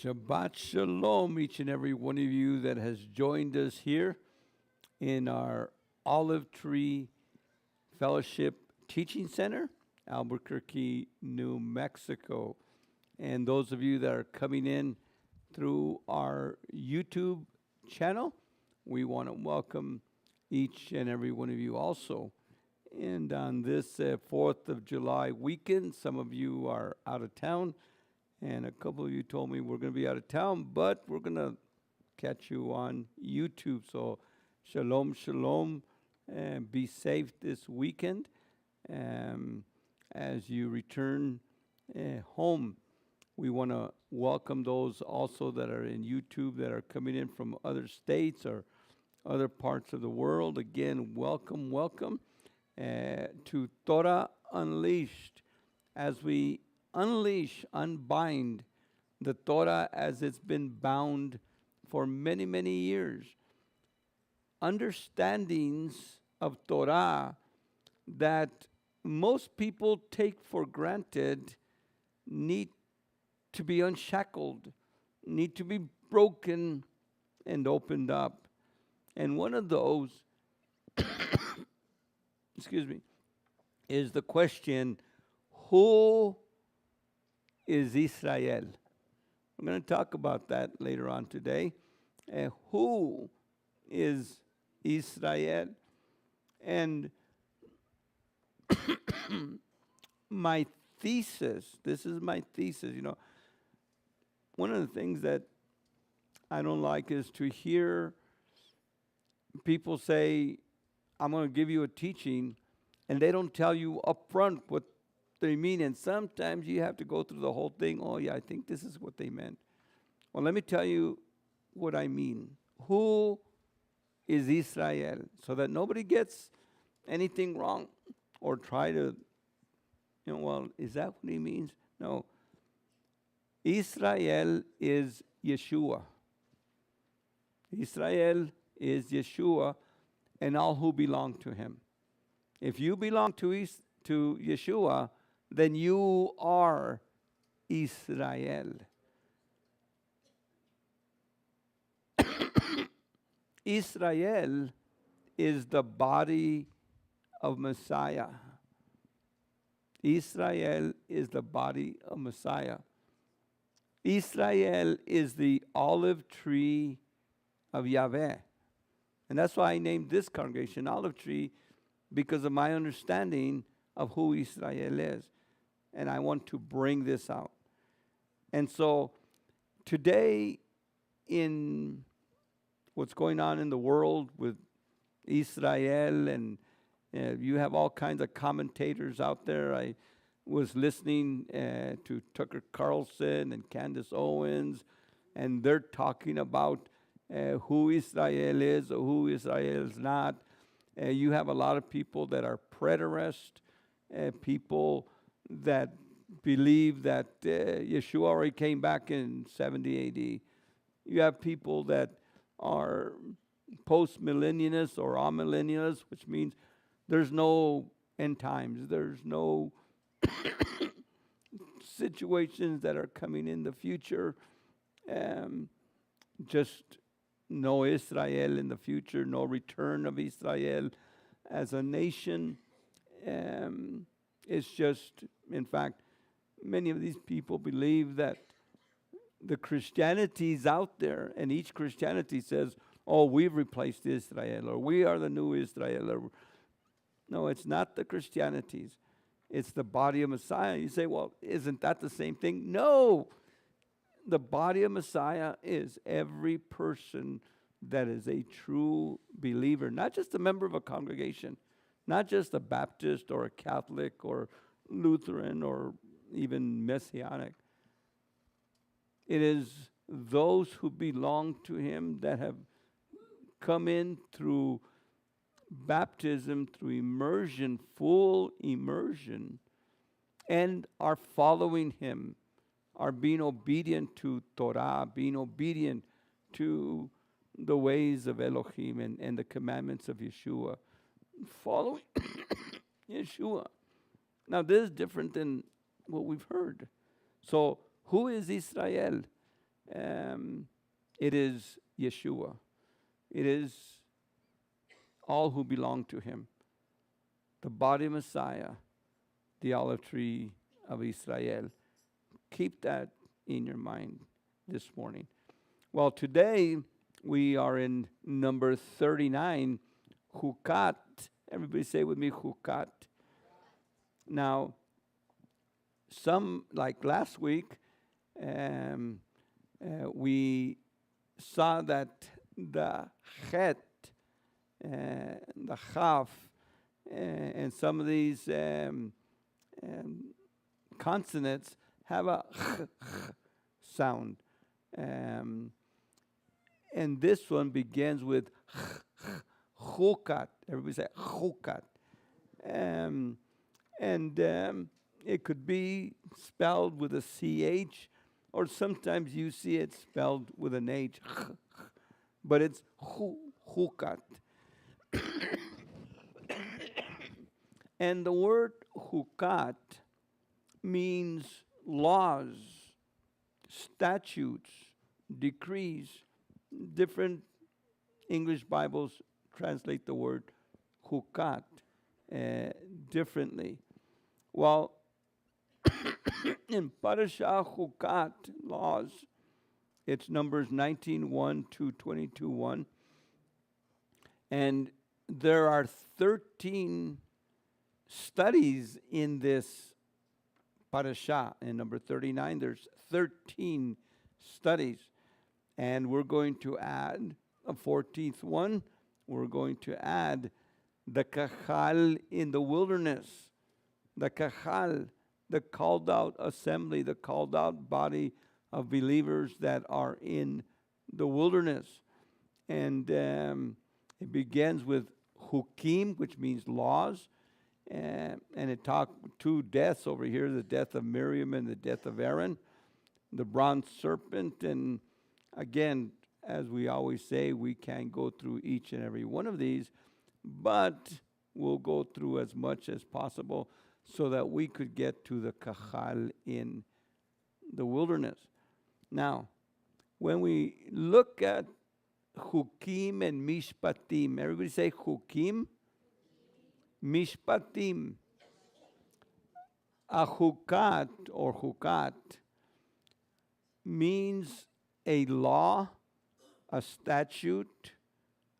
Shabbat Shalom, each and every one of you that has joined us here in our Olive Tree Fellowship Teaching Center, Albuquerque, New Mexico. And those of you that are coming in through our YouTube channel, we want to welcome each and every one of you also. And on this 4th of July weekend, some of you are out of town. And a couple of you told me we're going to be out of town, but we're going to catch you on YouTube. So shalom, shalom, and be safe this weekend as you return home. We want to welcome those also that are in YouTube that are coming in from other states or other parts of the world. Again, welcome, welcome to Torah Unleashed as we unbind the Torah as it's been bound for many, many years. Understandings of Torah that most people take for granted need to be unshackled, need to be broken and opened up. And one of those, is the question, who is Israel? We're going to talk about that later on today. Who is Israel? And my thesis, this is my thesis, one of the things that I don't like is to hear people say, I'm going to give you a teaching, and they don't tell you up front what they mean, and sometimes you have to go through the whole thing. Oh, yeah, I think this is what they meant. Well, let me tell you what I mean. Who is Israel? So that nobody gets anything wrong or try to, well, is that what he means? No. Israel is Yeshua. Israel is Yeshua and all who belong to him. If you belong to Yeshua, then you are Israel. Israel is the body of Messiah. Israel is the body of Messiah. Israel is the olive tree of Yahweh. And that's why I named this congregation Olive Tree, because of my understanding of who Israel is. And I want to bring this out. And so today, in what's going on in the world with Israel, and you have all kinds of commentators out there. I was listening to Tucker Carlson and Candace Owens, and they're talking about who Israel is or who Israel is not. You have a lot of people that are preterist, people that believe that Yeshua already came back in 70 AD. You have people that are post-millennialists or amillennialists, which means there's no end times. There's no situations that are coming in the future. Just no Israel in the future, no return of Israel as a nation. It's just, in fact, many of these people believe that the Christianity is out there, and each Christianity says, oh, we've replaced Israel, or we are the new Israel. Or, no, it's not the Christianities. It's the body of Messiah. You say, well, isn't that the same thing? No. The body of Messiah is every person that is a true believer, not just a member of a congregation, not just a Baptist or a Catholic or Lutheran or even Messianic. It is those who belong to him that have come in through baptism, through immersion, full immersion, and are following him, are being obedient to Torah, being obedient to the ways of Elohim and the commandments of Yeshua. Following Yeshua. Now, this is different than what we've heard. So, who is Israel? um, it is Yeshua. It is all who belong to him. The body Messiah, the olive tree of Israel. Keep that in your mind this morning. Well, today we are in number 39, Chukkat. Everybody say with me, Chukkat. Now, some, like last week, we saw that the chet, the chaf, and some of these consonants have a sound. And this one begins with Chukkat. Everybody say Chukkat. It could be spelled with a CH, or sometimes you see it spelled with an H. But it's Chukkat. And the word Chukkat means laws, statutes, decrees. Different English Bibles translate the word Chukkat differently. Well, in Parashah Chukkat, laws, it's Numbers 19:1 to 22:1. And there are 13 studies in this Parashah. In number 39, there's 13 studies. And we're going to add a 14th one. We're going to add the Kahal in the wilderness. The Kahal, the called out assembly, the called out body of believers that are in the wilderness. And it begins with Hukim, which means laws. And it talked two deaths over here, the death of Miriam and the death of Aaron, the bronze serpent. And again, as we always say, we can't go through each and every one of these, but we'll go through as much as possible so that we could get to the Kahal in the wilderness. Now, when we look at Hukim and Mishpatim, everybody say Hukim, Mishpatim. A Chukat or Chukat means a law, a statute,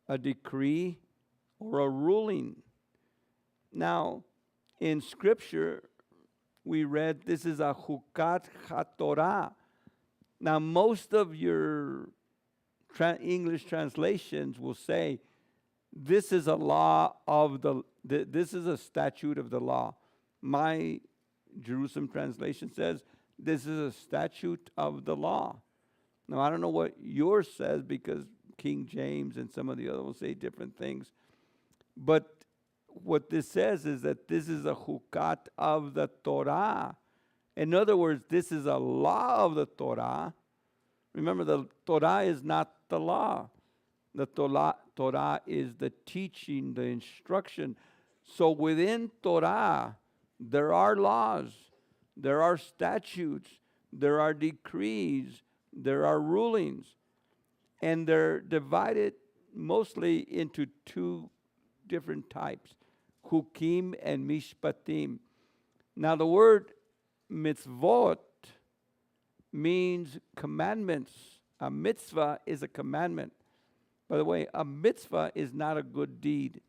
a decree, or a ruling. Now, in Scripture, we read this is a Chukat HaTorah. Now, most of your English translations will say this is a law of this is a statute of the law. My Jerusalem translation says this is a statute of the law. Now, I don't know what yours says because King James and some of the others will say different things. But what this says is that this is a Chukat of the Torah. In other words, this is a law of the Torah. Remember, the Torah is not the law. The Torah is the teaching, the instruction. So within Torah, there are laws, there are statutes, there are decrees, there are rulings. And they're divided mostly into two different types, Hukim and Mishpatim. Now the word mitzvot means commandments. A mitzvah is a commandment. By the way, a mitzvah is not a good deed.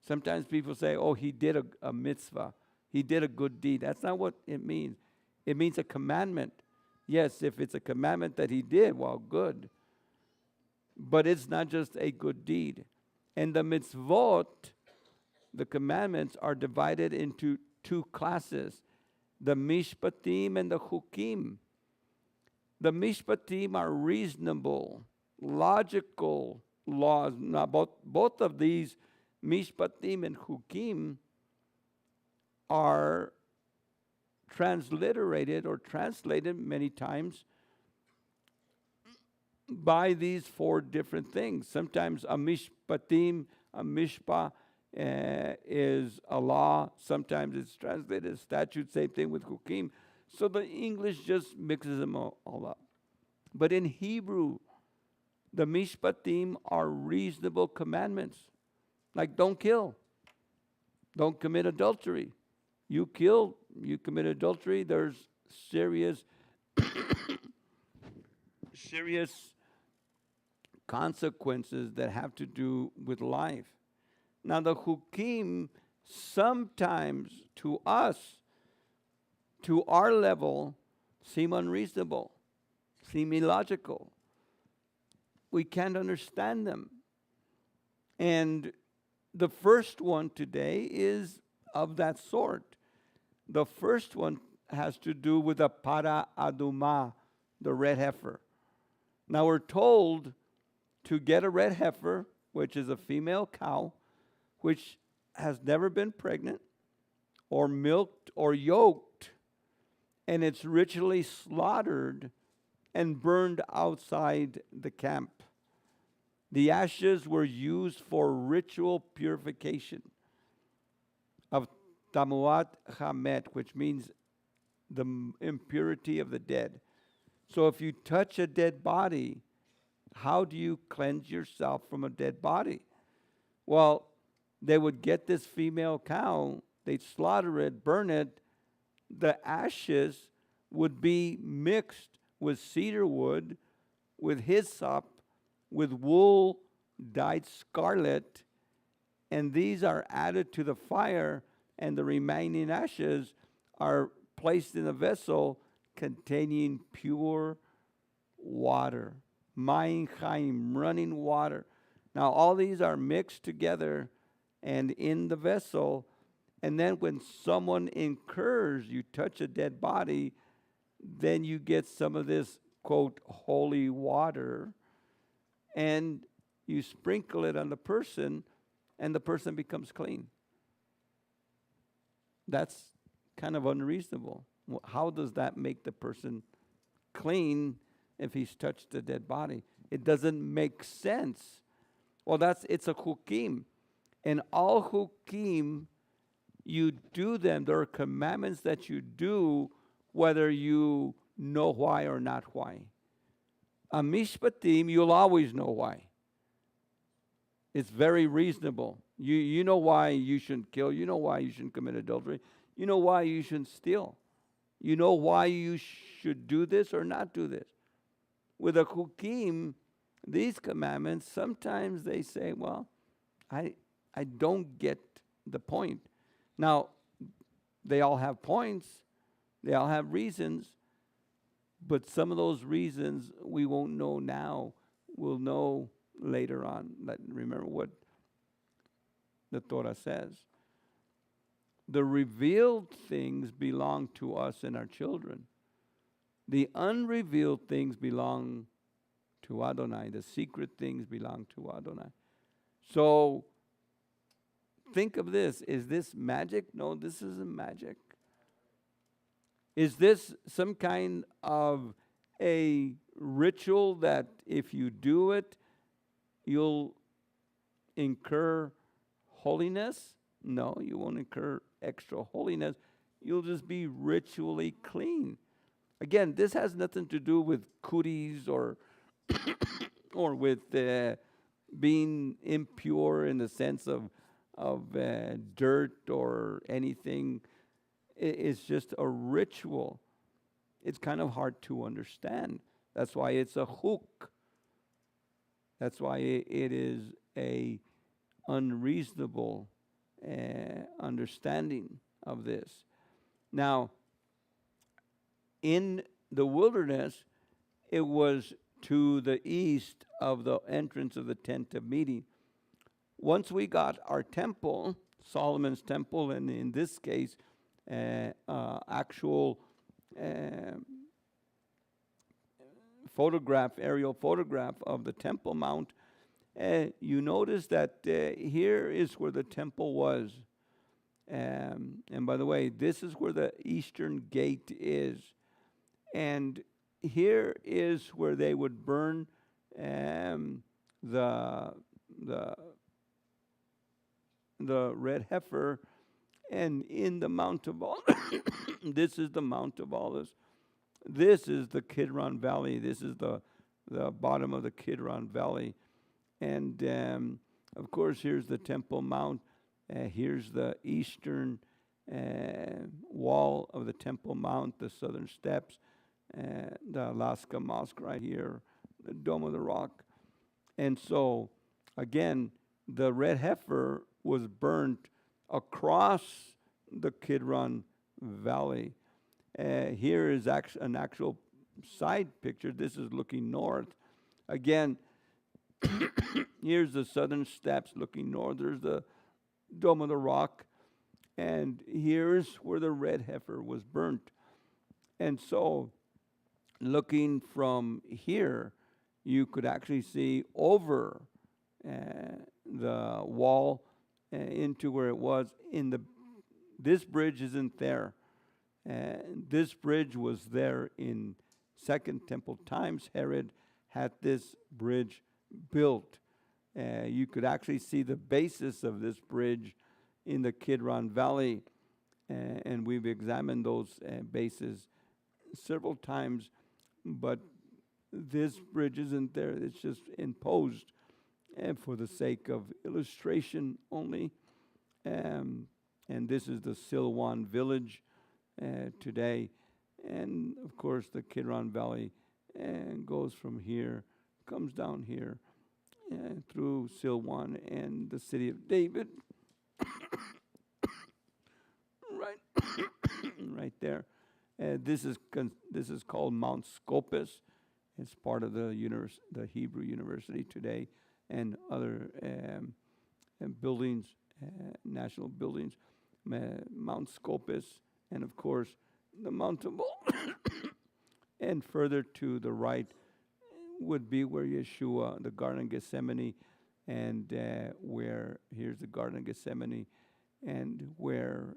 Sometimes people say, oh, he did a mitzvah. He did a good deed. That's not what it means. It means a commandment. Yes, if it's a commandment that he did, well, good. But it's not just a good deed. And the mitzvot, the commandments, are divided into two classes, the mishpatim and the chukim. The mishpatim are reasonable, logical laws. Now, both of these, mishpatim and chukim, are transliterated or translated many times by these four different things. Sometimes a mishpatim, a mishpah, is a law. Sometimes it's translated as statute, same thing with hukim. So the English just mixes them all up. But in Hebrew, the mishpatim are reasonable commandments. Like don't kill, don't commit adultery. You kill, you commit adultery, there's serious, serious consequences that have to do with life. Now, the hukim sometimes to us, to our level, seem unreasonable, seem illogical. We can't understand them. And the first one today is of that sort. The first one has to do with the para aduma, the red heifer. Now we're told to get a red heifer, which is a female cow, which has never been pregnant or milked or yoked, and it's ritually slaughtered and burned outside the camp. The ashes were used for ritual purification of tamuat hamet, which means the impurity of the dead. So if you touch a dead body, how do you cleanse yourself from a dead body? Well, they would get this female cow, they'd slaughter it, burn it. The ashes would be mixed with cedar wood, with hyssop, with wool dyed scarlet, and these are added to the fire, and the remaining ashes are placed in a vessel containing pure water. Mayim chaim, running water. Now all these are mixed together and in the vessel, and then when someone incurs, you touch a dead body, then you get some of this, quote, holy water, and you sprinkle it on the person, and the person becomes clean. That's kind of unreasonable. How does that make the person clean if he's touched a dead body? It doesn't make sense. Well, it's a hukim. And all hukim, you do them. There are commandments that you do whether you know why or not why. A mishpatim, you'll always know why. It's very reasonable. You know why you shouldn't kill. You know why you shouldn't commit adultery. You know why you shouldn't steal. You know why you should do this or not do this. With a hukim, these commandments, sometimes they say, well, I don't get the point. Now, they all have points. They all have reasons. But some of those reasons we won't know now. We'll know later on. Remember what the Torah says. The revealed things belong to us and our children. The unrevealed things belong to Adonai. The secret things belong to Adonai. So think of this. Is this magic? No, this isn't magic. Is this some kind of a ritual that if you do it, you'll incur holiness? No, you won't incur extra holiness. You'll just be ritually clean. Again, this has nothing to do with cooties or or with being impure in the sense of dirt or anything. It's just a ritual. It's kind of hard to understand. That's why it's a hook. That's why it is a unreasonable understanding of this. Now, in the wilderness, it was to the east of the entrance of the tent of meeting. Once we got our temple, Solomon's temple, and in this case, actual aerial photograph of the Temple Mount, you notice that here is where the temple was. And by the way, this is where the eastern gate is. And here is where they would burn the red heifer. And in the Mount of Olives, this is the Mount of Olives. This is the Kidron Valley. This is the bottom of the Kidron Valley. And of course, here's the Temple Mount. Here's the eastern wall of the Temple Mount, the southern steps, the Alaska Mosque right here, the Dome of the Rock. And so, again, the red heifer was burnt across the Kidron Valley. Here is an actual side picture. This is looking north. Again, here's the southern steps looking north. There's the Dome of the Rock. And here's where the red heifer was burnt. And so, looking from here, you could actually see over the wall into where it was. This bridge isn't there. This bridge was there in Second Temple times. Herod had this bridge built. You could actually see the basis of this bridge in the Kidron Valley, and we've examined those bases several times, but this bridge isn't there. It's just imposed for the sake of illustration only. And this is the Silwan village today. And of course, the Kidron Valley goes from here, comes down here through Silwan and the city of David. right there. This is called Mount Scopus. It's part of the Hebrew University today, and other buildings, national buildings. Mount Scopus, and of course the Mount of and further to the right would be where Yeshua, the Garden of Gethsemane, and where here's the Garden of Gethsemane, and where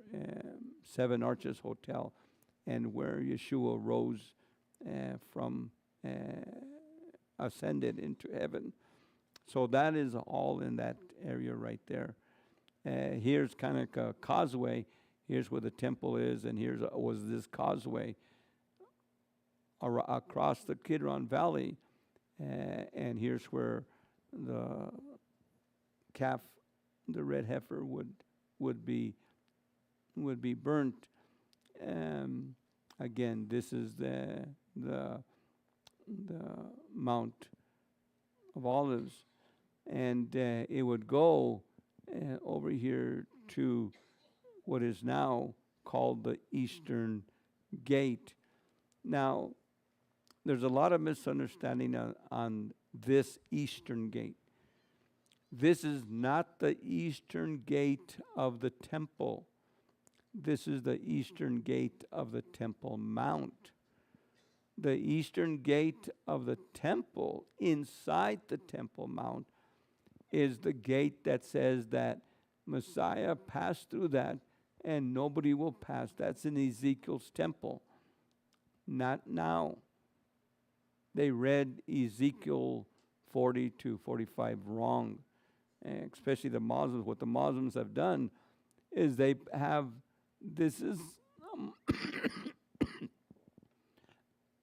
Seven Arches Hotel, and where Yeshua rose from, ascended into heaven. So that is all in that area right there. Here's kind of a causeway. Here's where the temple is, and here's was this causeway across the Kidron Valley, and here's where the calf, the red heifer, would be burnt. Again, this is the Mount of Olives, and it would go over here to what is now called the Eastern Gate. Now, there's a lot of misunderstanding on this Eastern Gate. This is not the Eastern Gate of the temple. This is the Eastern Gate of the Temple Mount. The Eastern Gate of the temple, inside the Temple Mount, is the gate that says that Messiah passed through that and nobody will pass. That's in Ezekiel's temple. Not now. They read Ezekiel 40 to 45 wrong, especially the Muslims. What the Muslims have done is they have, this is,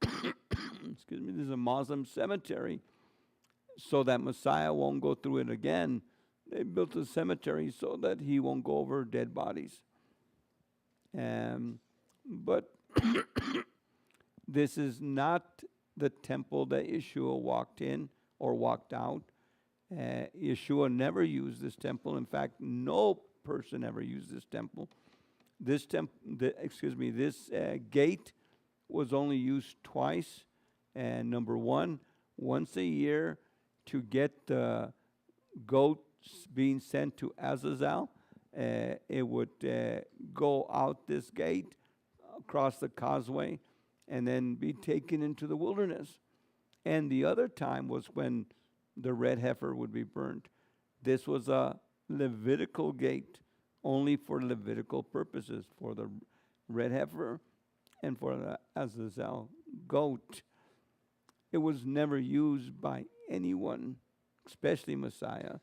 excuse me, this is a Muslim cemetery, so that Messiah won't go through it again. They built a cemetery so that he won't go over dead bodies. But this is not the temple that Yeshua walked in or walked out. Yeshua never used this temple. In fact, no person ever used this temple. This gate was only used twice. And number one, once a year, to get the goats being sent to Azazel. It would go out this gate, across the causeway, and then be taken into the wilderness. And the other time was when the red heifer would be burnt. This was a Levitical gate, only for Levitical purposes, for the red heifer and for the Azazel goat. It was never used by anyone, especially Messiah,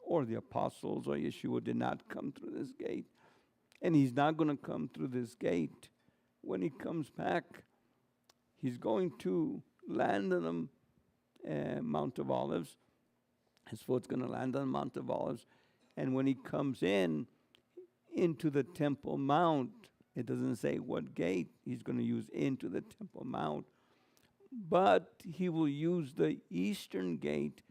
or the apostles, or Yeshua did not come through this gate. And he's not going to come through this gate when he comes back, he's going to land on the Mount of Olives. His foot's going to land on the Mount of Olives. And when he comes into the Temple Mount, it doesn't say what gate he's going to use into the Temple Mount, but he will use the eastern gate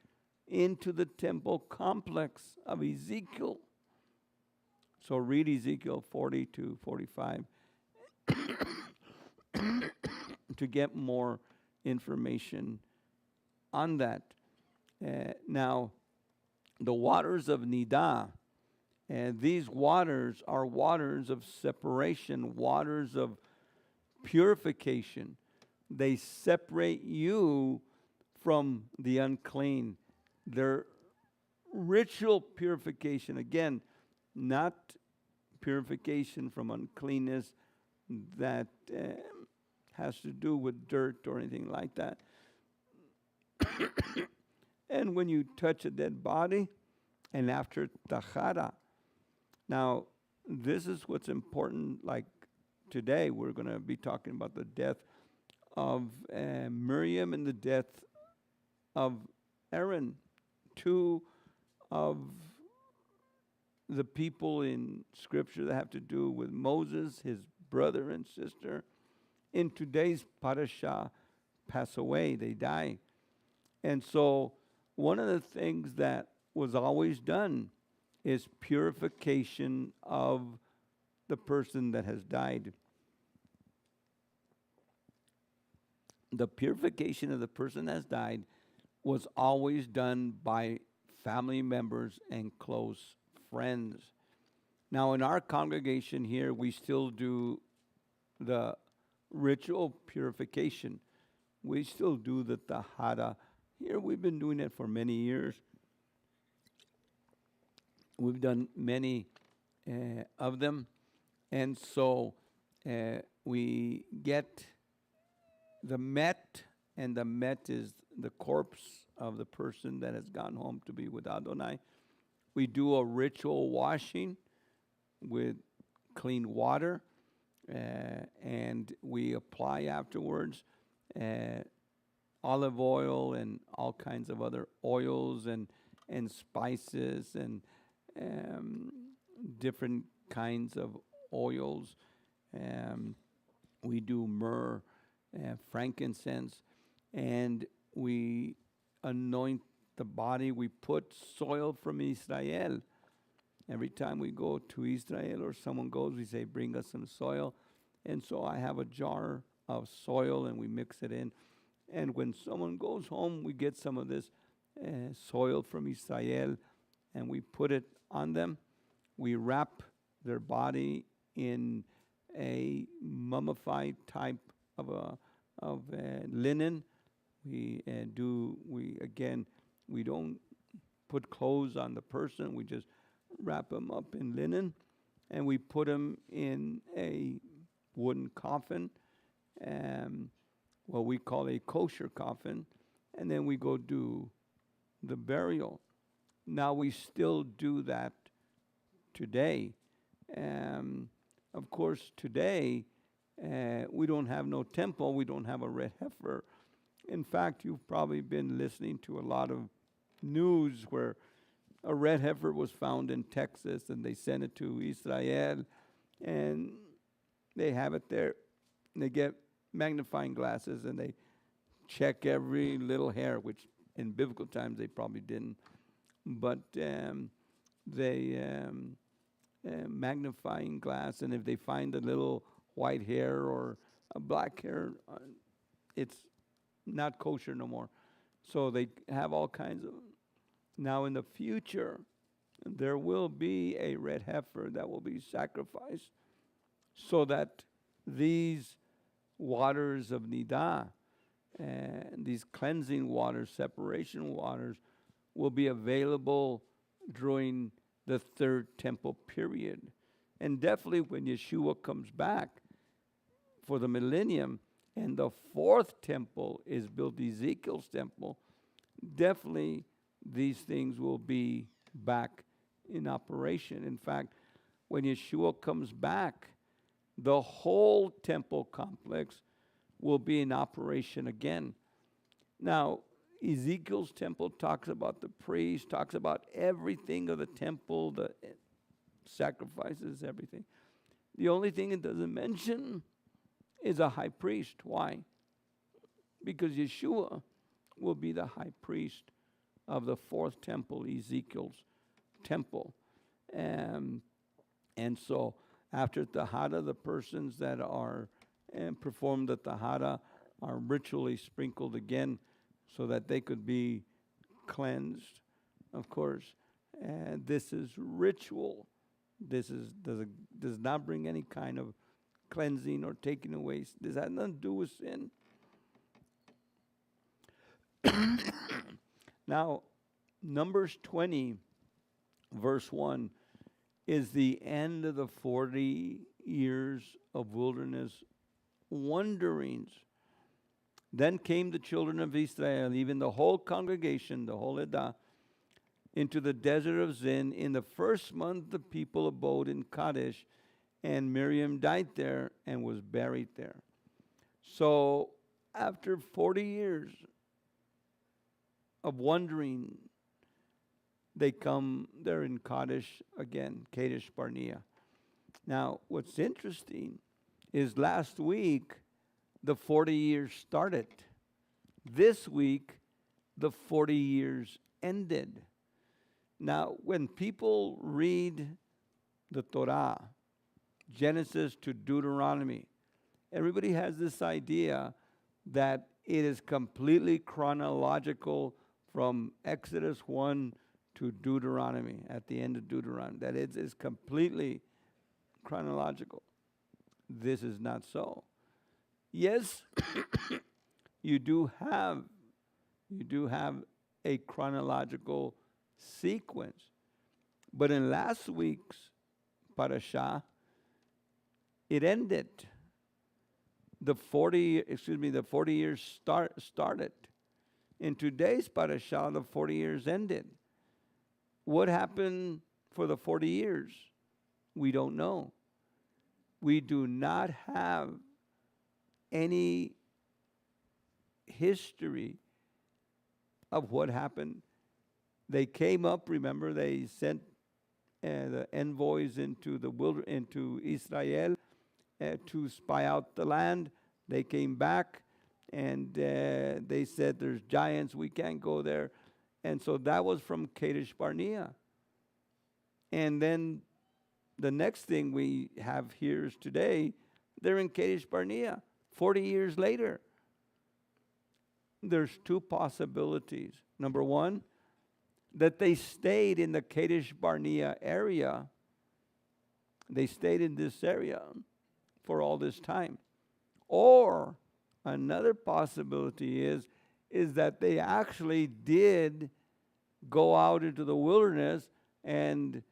into the temple complex of Ezekiel. So read Ezekiel 40 to 45 to get more information on that. Now, the waters of Nidah, these waters are waters of separation, waters of purification. They separate you from the unclean. They're ritual purification. Again, not purification from uncleanness that has to do with dirt or anything like that. And when you touch a dead body, and after tahara. Now, this is what's important. Like today, we're going to be talking about the death of Miriam and the death of Aaron, two of the people in Scripture that have to do with Moses, his brother and sister. In today's parasha, pass away, they die. And so one of the things that was always done is purification of the person that has died. The purification of the person that has died was always done by family members and close friends. Now, in our congregation here, we still do the ritual purification. We still do the tahara. Here, we've been doing it for many years. We've done many of them. And so we get the met, and the met is the corpse of the person that has gone home to be with Adonai. We do a ritual washing with clean water, and we apply afterwards olive oil and all kinds of other oils and spices and different kinds of oils. We do myrrh, frankincense, and we anoint the body. We put soil from Israel. Every time we go to Israel or someone goes, we say, bring us some soil. And so I have a jar of soil and we mix it in. And when someone goes home, we get some of this soil from Israel and we put it on them. We wrap their body in a mummified type of linen. We don't put clothes on the person. We just wrap them up in linen, and we put them in a wooden coffin, what we call a kosher coffin, and then we go do the burial. Now we still do that today. Of course, today we don't have no temple. We don't have a red heifer. In fact, you've probably been listening to a lot of news where a red heifer was found in Texas and they sent it to Israel and they have it there. And they get magnifying glasses and they check every little hair, which in biblical times they probably didn't. But magnifying glass, and if they find a little white hair or a black hair, it's not kosher no more. So they have all kinds of. Now in the future, there will be a red heifer that will be sacrificed so that these waters of Nidah, these cleansing waters, separation waters, will be available during the third temple period. And definitely when Yeshua comes back for the millennium and the fourth temple is built, Ezekiel's temple, definitely these things will be back in operation. In fact, when Yeshua comes back, the whole temple complex will be in operation again. Now, Ezekiel's temple talks about the priest, talks about everything of the temple, the sacrifices, everything. The only thing it doesn't mention is a high priest. Why? Because Yeshua will be the high priest of the fourth temple, Ezekiel's temple. And so after Tahara, the persons that are performed the Tahara are ritually sprinkled again so that they could be cleansed, of course. And this is ritual. This does not bring any kind of cleansing or taking away. This has nothing to do with sin. Now, Numbers 20, verse 1, is the end of the 40 years of wilderness wanderings. Then came the children of Israel, even the whole congregation, the whole Edah, into the desert of Zin. In the first month, the people abode in Kadesh, and Miriam died there and was buried there. So, after 40 years of wandering, they're in Kadesh again, Kadesh Barnea. Now, what's interesting is last week, the 40 years started. This week, the 40 years ended. Now, when people read the Torah, Genesis to Deuteronomy, everybody has this idea that it is completely chronological from Exodus 1 to Deuteronomy, at the end of Deuteronomy, that it is completely chronological. This is not so. Yes, you do have a chronological sequence, but in last week's parasha, it ended. The 40 years started. In today's parasha, the 40 years ended. What happened for the 40 years? We don't know. We do not have any history of what happened. They came up, remember, they sent the envoys into Israel to spy out the land. They came back and they said, there's giants, we can't go there. And so that was from Kadesh Barnea. And then the next thing we have here is today, they're in Kadesh Barnea, 40 years later. There's two possibilities. Number one, that they stayed in the Kadesh Barnea area. They stayed in this area for all this time. Or another possibility is that they actually did go out into the wilderness, and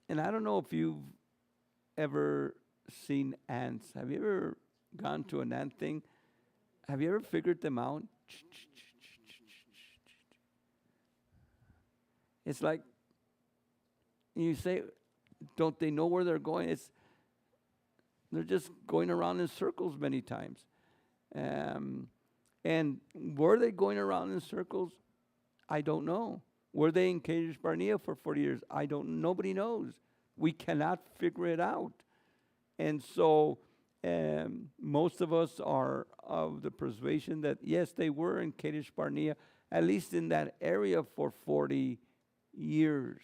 I don't know if you've ever seen ants. Have you ever gone to an ant thing? Have you ever figured them out? It's like, you say, don't they know where they're going? They're just going around in circles many times. And were they going around in circles? I don't know. Were they in Kadesh Barnea for 40 years? Nobody knows. We cannot figure it out. And so most of us are of the persuasion that, yes, they were in Kadesh Barnea, at least in that area for 40 years.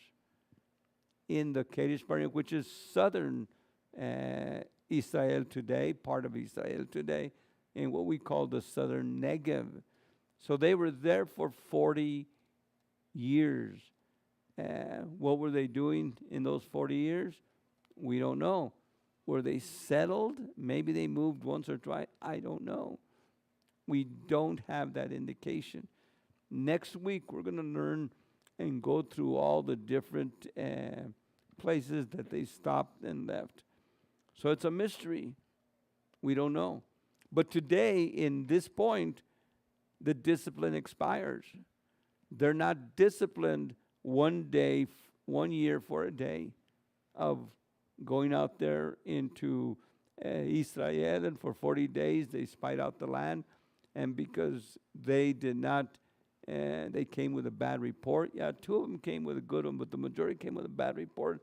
In the Kadesh Barnea, which is southern Israel today, part of Israel today, in what we call the southern Negev. So they were there for 40 years. What were they doing in those 40 years? We don't know. Were they settled? Maybe they moved once or twice. I don't know. We don't have that indication. Next week, we're going to learn and go through all the different places that they stopped and left. So it's a mystery. We don't know. But today, in this point, the discipline expires. They're not disciplined 1 day, 1 year for a day of going out there into Israel, and for 40 days they spied out the land. And because they did not, they came with a bad report. Yeah, two of them came with a good one, but the majority came with a bad report.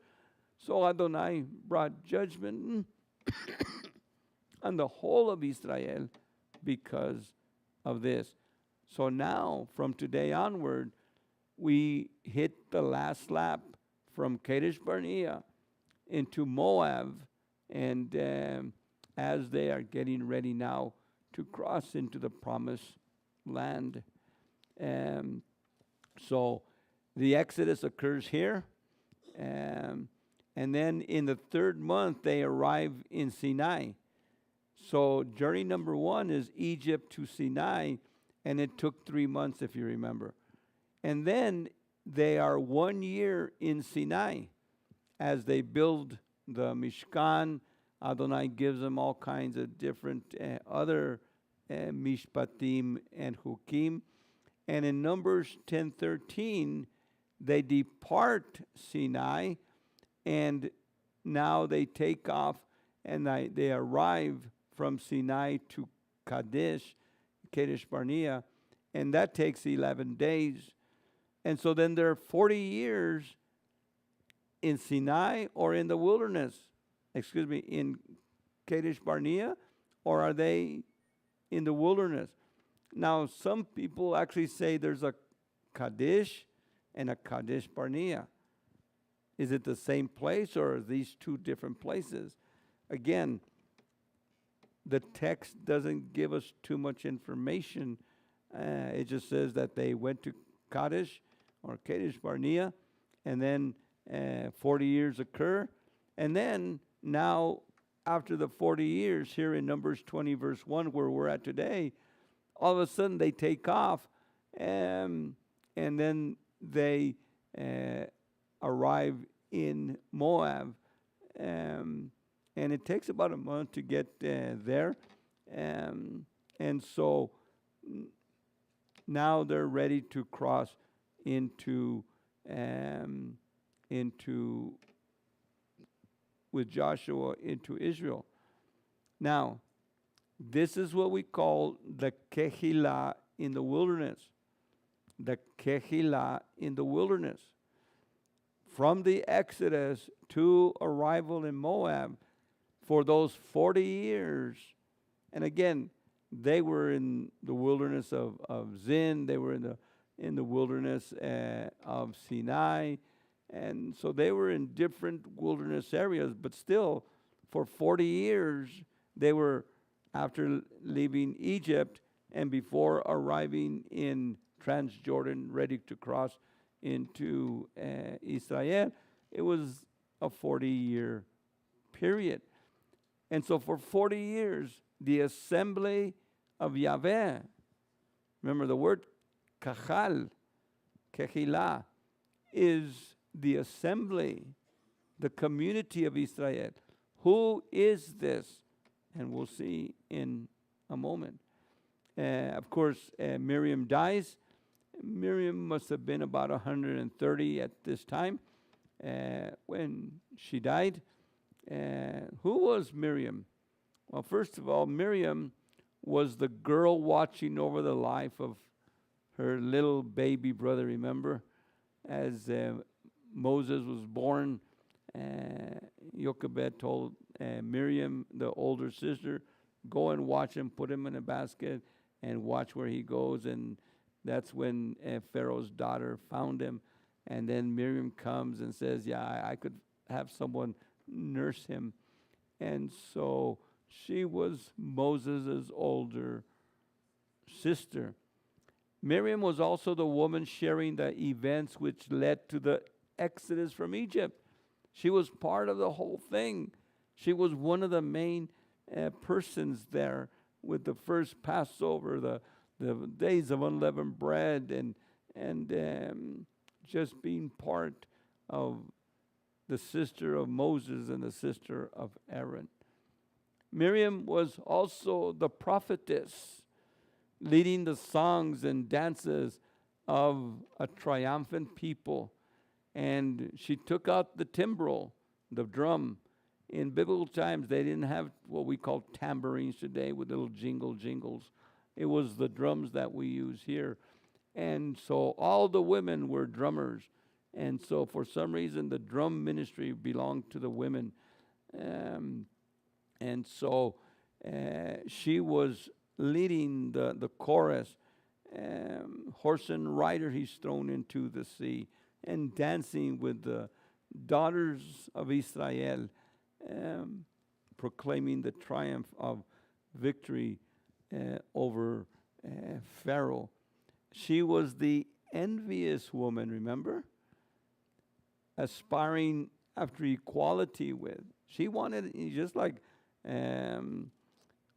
So Adonai brought judgment on the whole of Israel because of this. So now, from today onward, we hit the last lap from Kadesh Barnea into Moab, and as they are getting ready now to cross into the promised land. So the Exodus occurs here, and then in the third month they arrive in Sinai. So journey number one is Egypt to Sinai, and it took 3 months, if you remember. And then they are 1 year in Sinai as they build the Mishkan. Adonai gives them all kinds of different other mishpatim and hukim. And in Numbers 10:13, they depart Sinai, and now they take off, and they arrive from Sinai to Kadesh Barnea, and that takes 11 days. And so then they're 40 years in Sinai or in the wilderness. In Kadesh Barnea, or are they in the wilderness? Now, some people actually say there's a Kadesh and a Kadesh Barnea. Is it the same place, or are these two different places? Again, the text doesn't give us too much information. It just says that they went to Kadesh or Kadesh Barnea, and then 40 years occur. And then now, after the 40 years, here in Numbers 20, verse 1, where we're at today, all of a sudden they take off, and then they arrive in Moab. And it takes about a month to get there. And so now they're ready to cross into with Joshua into Israel. Now, this is what we call the Kehillah in the wilderness. The Kehillah in the wilderness. From the Exodus to arrival in Moab, for those 40 years, and again, they were in the wilderness of Zin, they were in the wilderness of Sinai, and so they were in different wilderness areas, but still, for 40 years, they were, after leaving Egypt and before arriving in Transjordan, ready to cross into Israel, it was a 40-year period. And so for 40 years, the assembly of Yahweh, remember the word kahal, kehilah, is the assembly, the community of Israel. Who is this? And we'll see in a moment. Of course, Miriam dies. Miriam must have been about 130 at this time when she died. Who was Miriam? Well, first of all, Miriam was the girl watching over the life of her little baby brother, remember? As Moses was born, Jochebed told Miriam, the older sister, go and watch him, put him in a basket, and watch where he goes. And that's when Pharaoh's daughter found him. And then Miriam comes and says, yeah, I could have someone nurse him. And so she was Moses' older sister. Miriam was also the woman sharing the events which led to the Exodus from Egypt. She was part of the whole thing. She was one of the main persons there with the first Passover, the days of unleavened bread, and just being part of the sister of Moses and the sister of Aaron. Miriam was also the prophetess, leading the songs and dances of a triumphant people. And she took out the timbrel, the drum, In biblical times, they didn't have what we call tambourines today with little jingles. It was the drums that we use here. And so all the women were drummers. And so for some reason, the drum ministry belonged to the women. And so she was leading the chorus. Horse and rider he's thrown into the sea, and dancing with the daughters of Israel, proclaiming the triumph of victory over Pharaoh. She was the envious woman, remember? Aspiring after equality with. She wanted, just like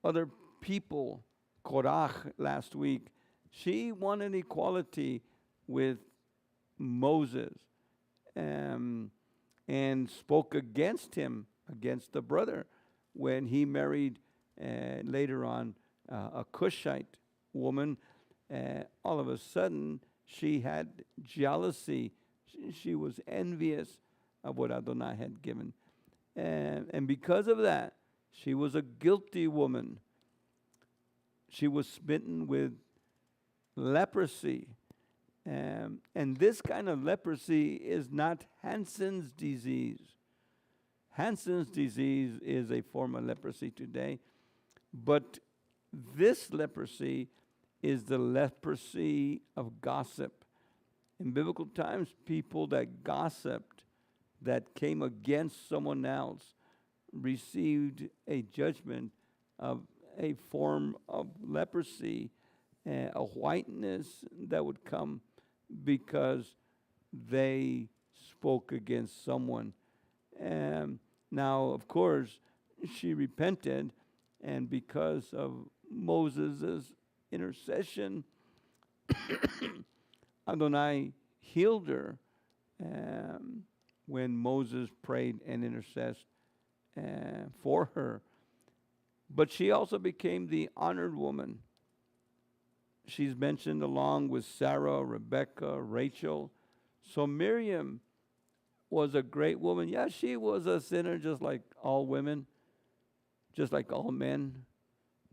other people, Korach last week, she wanted equality with Moses, and spoke against him, against the brother, when he married later on a Cushite woman. All of a sudden, she had jealousy. She was envious of what Adonai had given. And because of that, she was a guilty woman. She was smitten with leprosy. And this kind of leprosy is not Hansen's disease. Hansen's disease is a form of leprosy today. But this leprosy is the leprosy of gossip. In biblical times, people that gossiped, that came against someone else, received a judgment of a form of leprosy, a whiteness that would come because they spoke against someone. Now, of course, she repented, and because of Moses' intercession, Adonai healed her when Moses prayed and intercessed for her. But she also became the honored woman. She's mentioned along with Sarah, Rebecca, Rachel. So Miriam was a great woman. Yeah, she was a sinner just like all women, just like all men,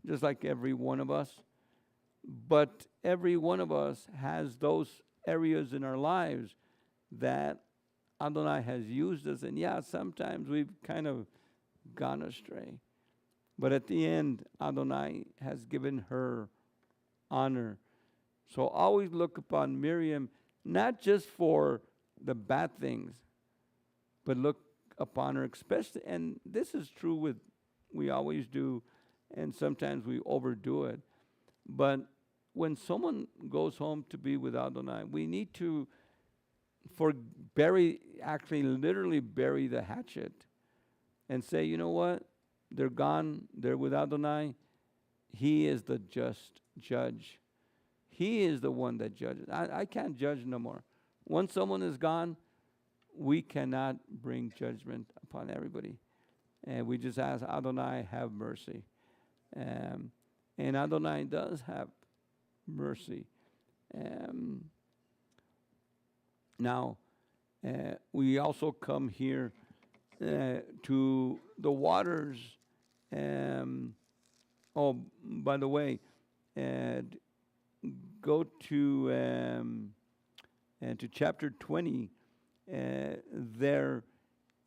just like every one of us. But every one of us has those areas in our lives that Adonai has used us. And yeah, sometimes we've kind of gone astray. But at the end, Adonai has given her honor. So always look upon Miriam, not just for the bad things, but look upon her especially. And this is true with, we always do, and sometimes we overdo it. But when someone goes home to be with Adonai, we need to literally bury the hatchet and say, you know what? They're gone. They're with Adonai. He is the just judge. He is the one that judges. I can't judge no more. Once someone is gone, we cannot bring judgment upon everybody. And we just ask Adonai, have mercy. And Adonai does have mercy. Now, we also come here to the waters. By the way, go to chapter 20 there,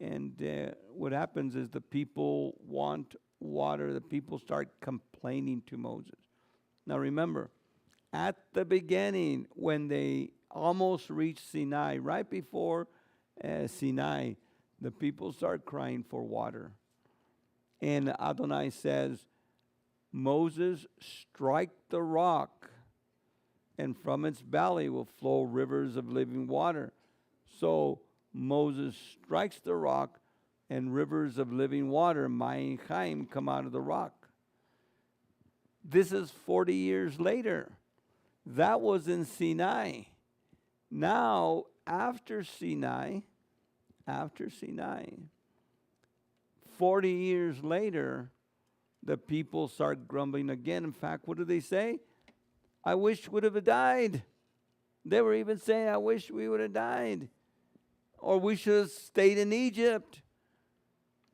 and what happens is the people want water. The people start complaining to Moses. Now remember, at the beginning, when they almost reached Sinai, right before Sinai, the people start crying for water. And Adonai says, Moses, strike the rock, and from its belly will flow rivers of living water. So Moses strikes the rock, and rivers of living water, Mayim Chaim, come out of the rock. This is 40 years later. That was in Sinai. Now, after Sinai, 40 years later, the people start grumbling again. In fact, what do they say? I wish we would have died. They were even saying, I wish we would have died. Or we should have stayed in Egypt.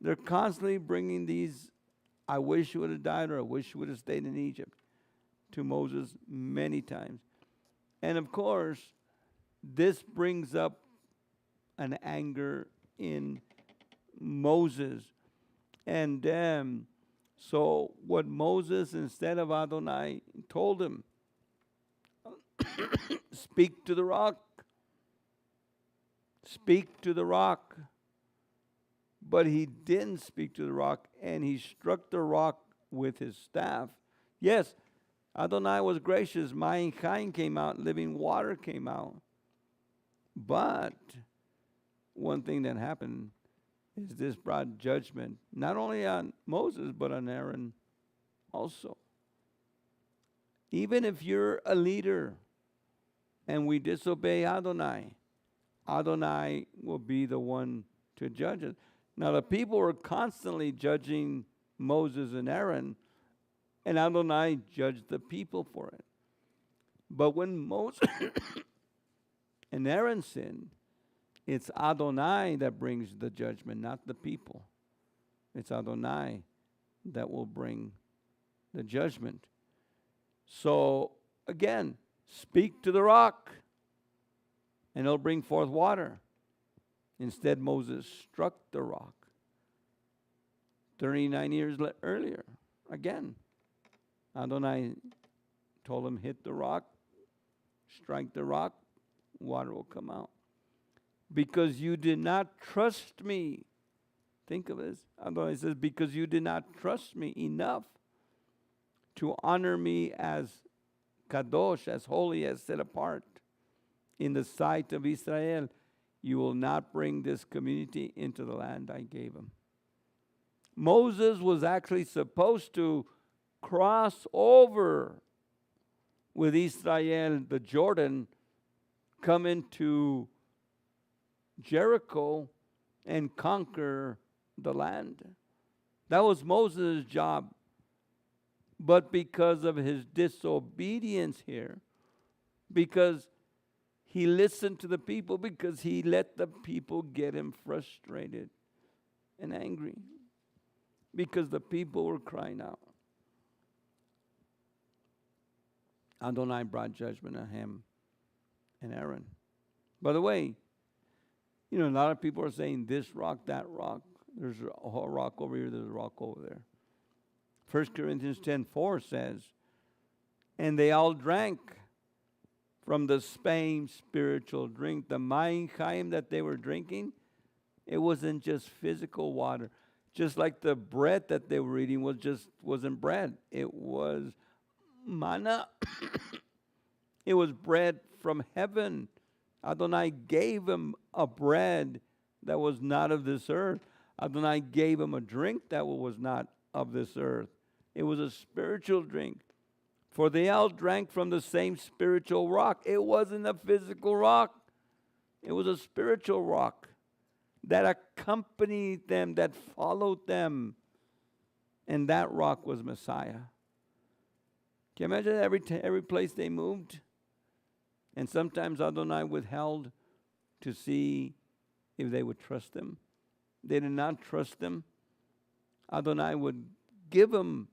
They're constantly bringing these, I wish you would have died, or I wish you would have stayed in Egypt, to Moses many times. And of course, this brings up an anger in Moses. And so what Moses, instead of Adonai, told him, speak to the rock. Speak to the rock. But he didn't speak to the rock, and he struck the rock with his staff. Yes, Adonai was gracious. Mayim Chaim came out, living water came out. But one thing that happened is this brought judgment, not only on Moses, but on Aaron also. Even if you're a leader and we disobey Adonai, Adonai will be the one to judge us. Now, the people were constantly judging Moses and Aaron, and Adonai judged the people for it. But when Moses and Aaron sinned, it's Adonai that brings the judgment, not the people. It's Adonai that will bring the judgment. So, again, speak to the rock, and it'll bring forth water. Instead, Moses struck the rock. 39 years earlier, again, Adonai told him, hit the rock, strike the rock, water will come out. Because you did not trust me. Think of this. Adonai says, because you did not trust me enough to honor me as kadosh, as holy, as set apart in the sight of Israel, you will not bring this community into the land I gave them. Moses was actually supposed to cross over with Israel, the Jordan, come into Jericho and conquer the land. That was Moses' job. But because of his disobedience here, because he listened to the people, because he let the people get him frustrated and angry, because the people were crying out, Adonai brought judgment on him and Aaron. By the way, a lot of people are saying this rock, that rock. There's a rock over here, there's a rock over there. 1 Corinthians 10:4 says, and they all drank from the same spiritual drink. The Mayim Chaim that they were drinking, it wasn't just physical water. Just like the bread that they were eating wasn't bread. It was manna. It was bread from heaven. Adonai gave him a bread that was not of this earth. Adonai gave him a drink that was not of this earth. It was a spiritual drink. For they all drank from the same spiritual rock. It wasn't a physical rock. It was a spiritual rock that accompanied them, that followed them. And that rock was Messiah. Can you imagine every place they moved? And sometimes Adonai withheld to see if they would trust him. They did not trust him. Adonai would give them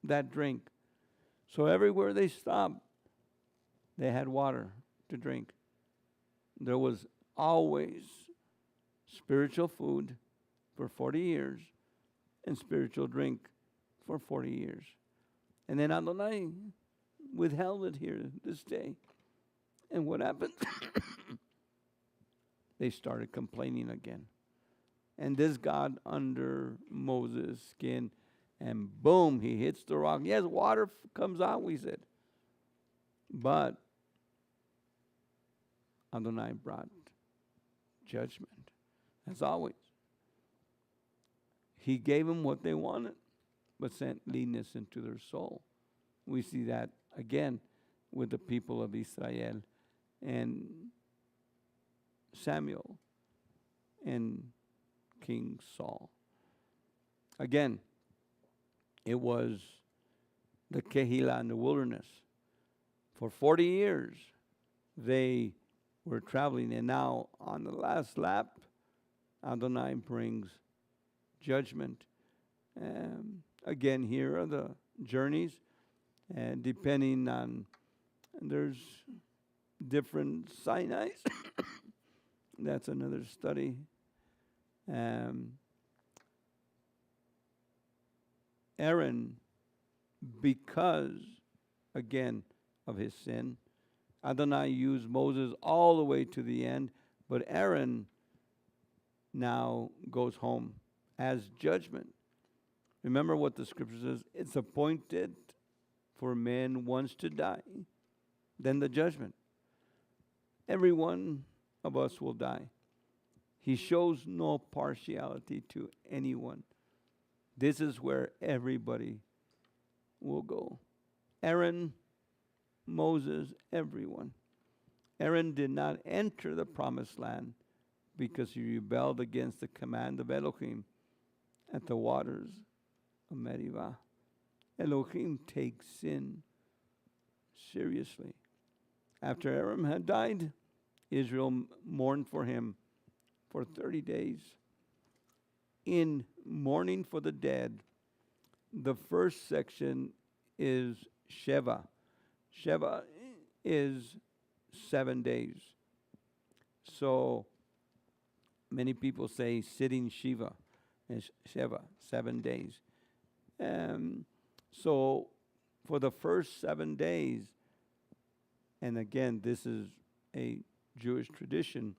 that drink. So everywhere they stopped, they had water to drink. There was always spiritual food for 40 years and spiritual drink for 40 years. And then Adonai withheld it here this day. And what happened? They started complaining again. And this got under Moses' skin, and boom, he hits the rock. Yes, water comes out, we said. But Adonai brought judgment, as always. He gave them what they wanted, but sent leanness into their soul. We see that again with the people of Israel and Samuel and King Saul. Again, it was the Kehillah in the wilderness. For 40 years, they were traveling, and now on the last lap, Adonai brings judgment. Again, here are the journeys, and depending on, there's different Sinais. That's another study. Um, Aaron, because, again, of his sin, Adonai used Moses all the way to the end, but Aaron now goes home as judgment. Remember what the scripture says, it's appointed for man once to die, then the judgment. Every one of us will die. He shows no partiality to anyone. This is where everybody will go. Aaron, Moses, everyone. Aaron did not enter the promised land because he rebelled against the command of Elohim at the waters of Meribah. Elohim takes sin seriously. After Aaron had died, Israel mourned for him for 30 days. In mourning for the dead, the first section is Sheva. Sheva is 7 days. So many people say sitting Shiva is Sheva, 7 days. So for the first 7 days, and again, this is a Jewish tradition,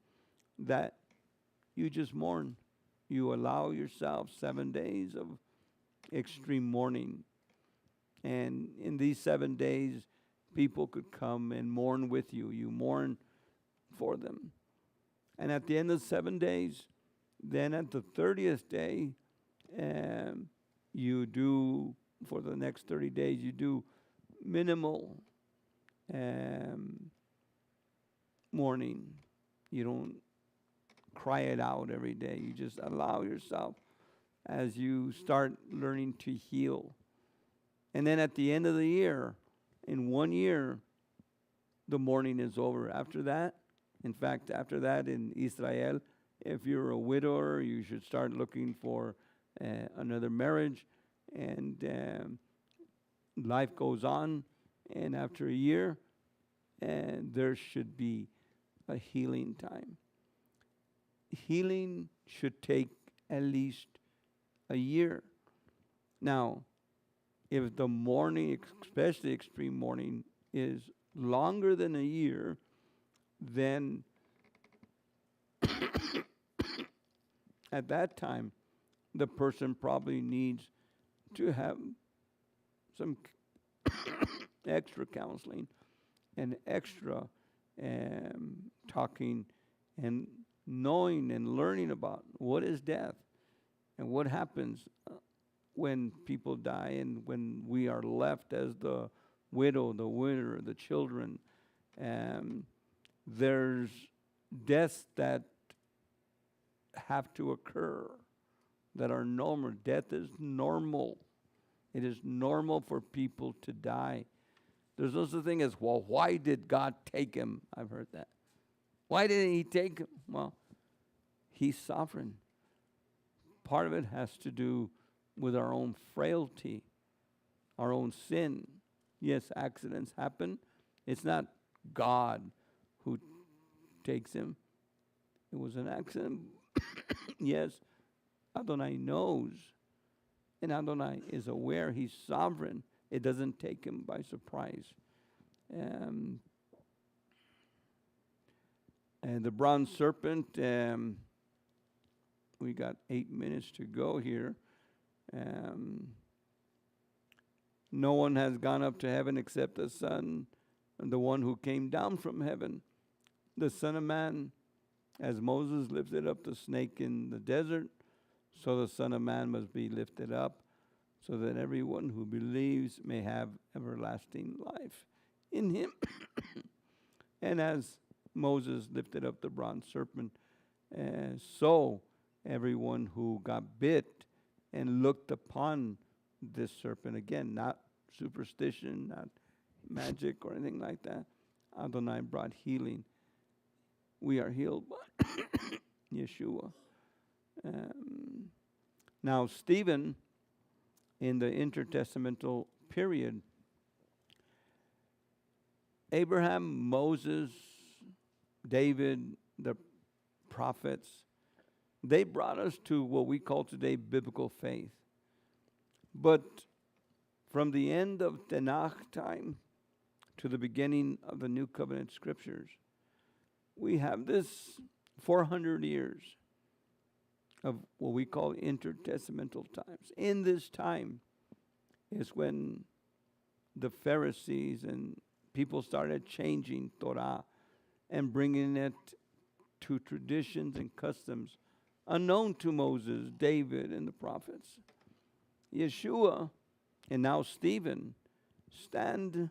that you just mourn. You allow yourself 7 days of extreme mourning. And in these 7 days, people could come and mourn with you. You mourn for them. And at the end of 7 days, then at the 30th day, you do, for the next 30 days, you do minimal mourning. You don't cry it out every day. You just allow yourself as you start learning to heal. And then at the end of the year, in 1 year, the mourning is over. After that, in fact, after that in Israel, if you're a widower, you should start looking for another marriage, and life goes on. And after a year, there should be a healing time. Healing should take at least a year. Now, if the mourning, especially extreme mourning, is longer than a year, then at that time, the person probably needs to have some extra counseling and extra talking and knowing and learning about what is death and what happens when people die and when we are left as the widow, the widower, the children. There's deaths that have to occur that are normal. Death is normal. It is normal for people to die. There's no such thing as, well, why did God take him? I've heard that. Why didn't he take him? Well, he's sovereign. Part of it has to do with our own frailty, our own sin. Yes, accidents happen. It's not God who takes him. It was an accident. Yes, Adonai knows. And Adonai is aware. He's sovereign. It doesn't take him by surprise. And the bronze serpent, we got 8 minutes to go here. No one has gone up to heaven except the Son, and the one who came down from heaven, the Son of Man. As Moses lifted up the snake in the desert, so the Son of Man must be lifted up, so that everyone who believes may have everlasting life in him. And as Moses lifted up the bronze serpent, so everyone who got bit and looked upon this serpent, again, not superstition, not magic or anything like that, Adonai brought healing. We are healed by Yeshua. Now, Stephen, in the intertestamental period, Abraham, Moses, David, the prophets, they brought us to what we call today biblical faith. But from the end of Tanakh time to the beginning of the New Covenant Scriptures, we have this 400 years of what we call intertestamental times. In this time is when the Pharisees and people started changing Torah and bringing it to traditions and customs unknown to Moses, David, and the prophets. Yeshua and now Stephen stand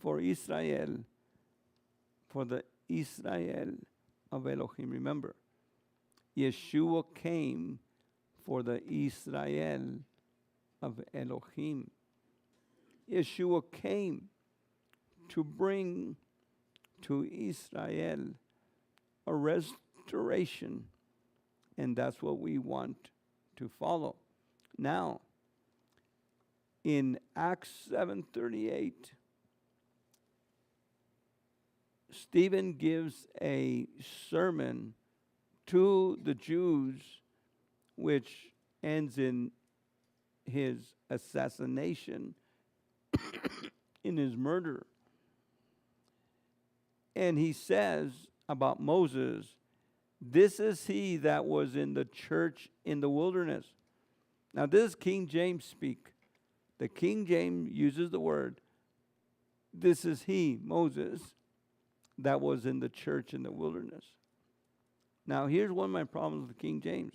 for Israel, for the Israel of Elohim. Remember, Yeshua came for the Israel of Elohim. Yeshua came to bring to Israel a restoration, and that's what we want to follow. Now, in Acts 7:38, Stephen gives a sermon to the Jews, which ends in his assassination, in his murder. And he says about Moses, this is he that was in the church in the wilderness. Now this is King James speak. The King James uses the word, this is he, Moses, that was in the church in the wilderness. Now here's one of my problems with King James.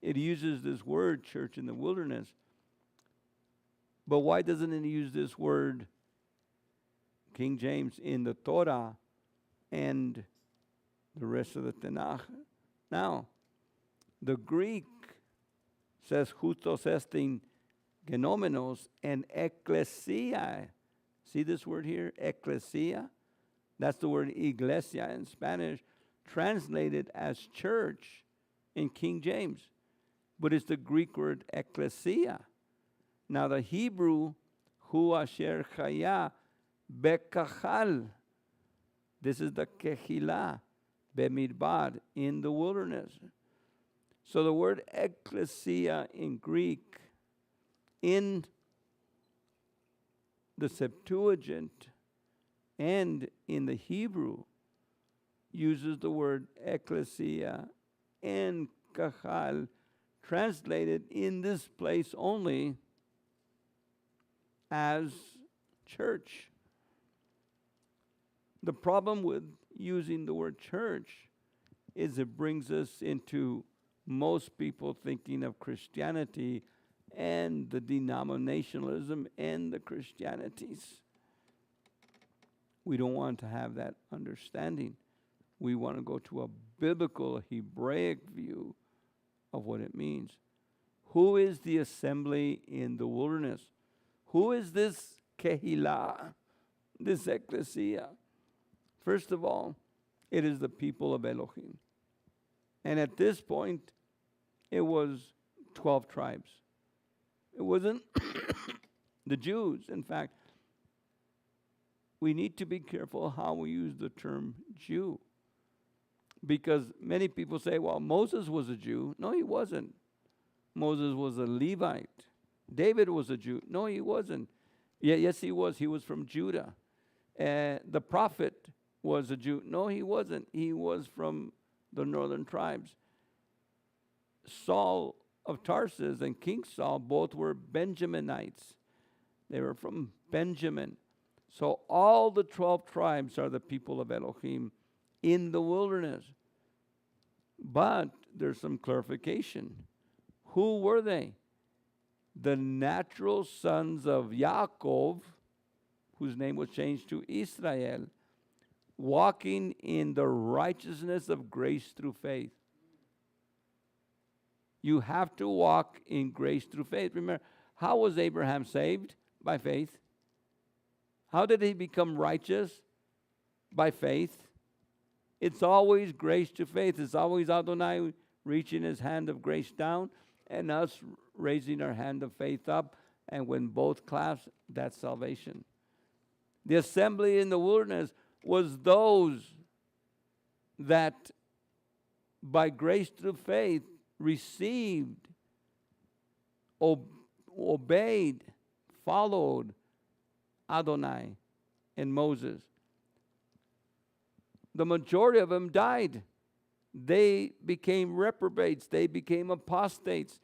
It uses this word, church in the wilderness. But why doesn't it use this word, King James, in the Torah and the rest of the Tanakh? Now, the Greek says justos estin genomenos and ecclesia. See this word here, ecclesia? That's the word iglesia in Spanish, translated as church in King James. But it's the Greek word ecclesia. Now the Hebrew, hu asher chaya bekachal. This is the kehillah, bemidbar, in the wilderness. So the word ecclesia in Greek, in the Septuagint and in the Hebrew, uses the word ecclesia and kahal, translated in this place only as church. The problem with using the word church is it brings us into most people thinking of Christianity and the denominationalism and the Christianities. We don't want to have that understanding. We want to go to a biblical Hebraic view of what it means. Who is the assembly in the wilderness? Who is this kehillah, this ecclesia? First of all, it is the people of Elohim. And at this point, it was 12 tribes. It wasn't the Jews. In fact, we need to be careful how we use the term Jew. Because many people say, well, Moses was a Jew. No, he wasn't. Moses was a Levite. David was a Jew. No, he wasn't. Yeah, yes, he was. He was from Judah. The prophet was a Jew. No, he wasn't. He was from the northern tribes. Saul of Tarsus and King Saul both were Benjaminites. They were from Benjamin. So all the 12 tribes are the people of Elohim in the wilderness. But there's some clarification. Who were they? The natural sons of Yaakov, whose name was changed to Israel, walking in the righteousness of grace through faith. You have to walk in grace through faith. Remember, how was Abraham saved? By faith. How did he become righteous? By faith. It's always grace to faith. It's always Adonai reaching his hand of grace down and us raising our hand of faith up. And when both clasp, that's salvation. The assembly in the wilderness was those that by grace through faith received, obeyed, followed Adonai and Moses. The majority of them died. They became reprobates. They became apostates.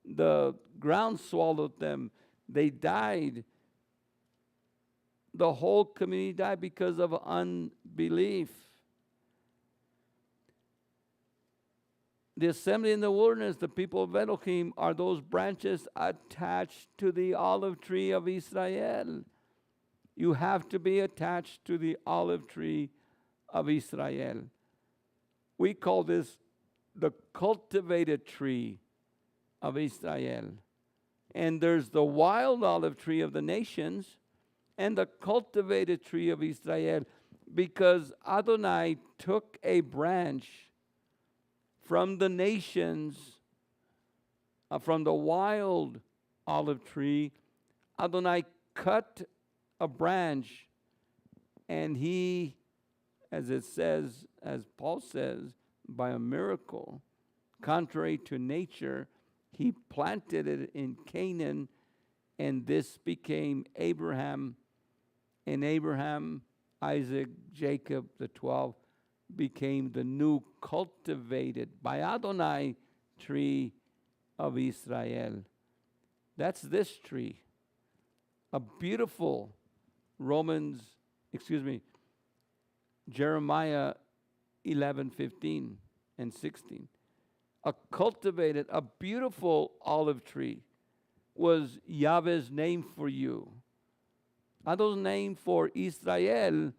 The ground swallowed them. They died. The whole community died because of unbelief. The assembly in the wilderness, the people of Elohim, are those branches attached to the olive tree of Israel. You have to be attached to the olive tree of Israel. We call this the cultivated tree of Israel. And there's the wild olive tree of the nations and the cultivated tree of Israel, because Adonai took a branch from the nations, from the wild olive tree. Adonai cut a branch, and he, as it says, as Paul says, by a miracle, contrary to nature, he planted it in Canaan, and this became Abraham. And Abraham, Isaac, Jacob, the 12, became the new cultivated by Adonai tree of Israel. That's this tree. A beautiful Jeremiah 11:15 and 16. A cultivated, a beautiful olive tree was Yahweh's name for you. Adon's name for Israel